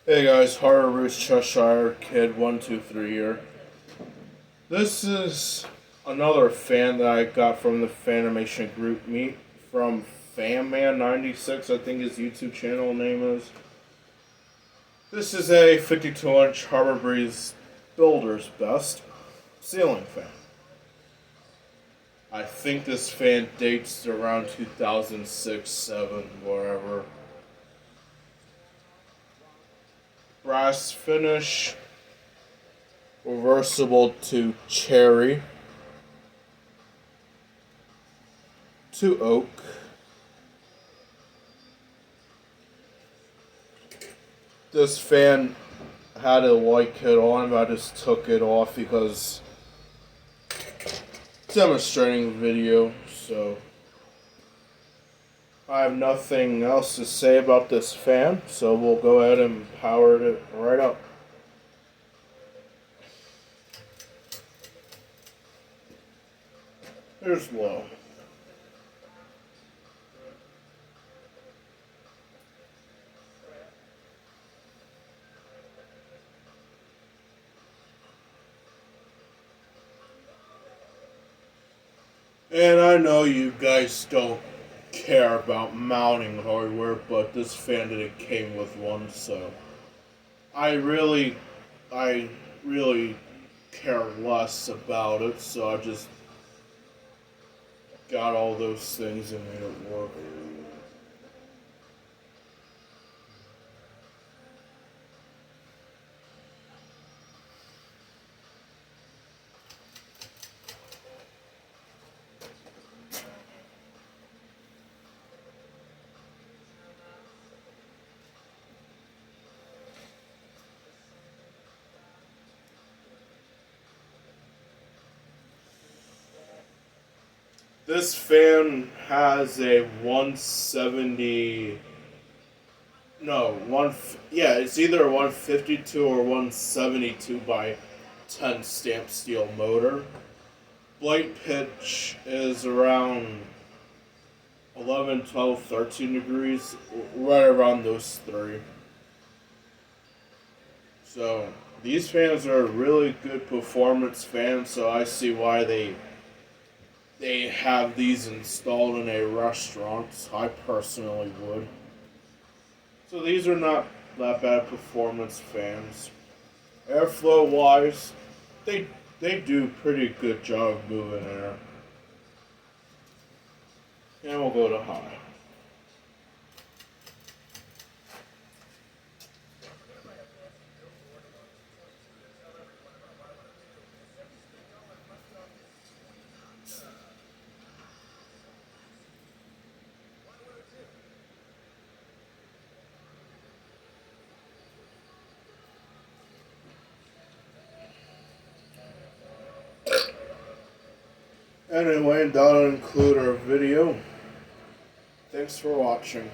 Hey guys, Horror Roost Cheshire Kid 123 here. This is another fan that I got from the Fanimation group meet from Fanman96, I think his YouTube channel name is. This is a 52-inch Harbor Breeze Builder's Best ceiling fan. I think this fan dates to around 2006, 7, whatever. Brass finish, reversible to cherry, to oak. This fan had a white kit on, but I just took it off because demonstrating the video, so I have nothing else to say about this fan, so we'll go ahead and power it right up. Here's low. And I know you guys don't care about mounting hardware, but this fan didn't came with one, so I really care less about it, so I just got all those things and made it work. This fan has a 170. No, it's either a 152 or 172 by 10 stamp steel motor. Blade pitch is around 11, 12, 13 degrees, right around those three. So, these fans are really good performance fans, so I see why they have these installed in a restaurant. I personally would. So these are not that bad performance fans. Airflow wise, they do pretty good job moving air. And we'll go to high. Anyway, that'll include our video. Thanks for watching.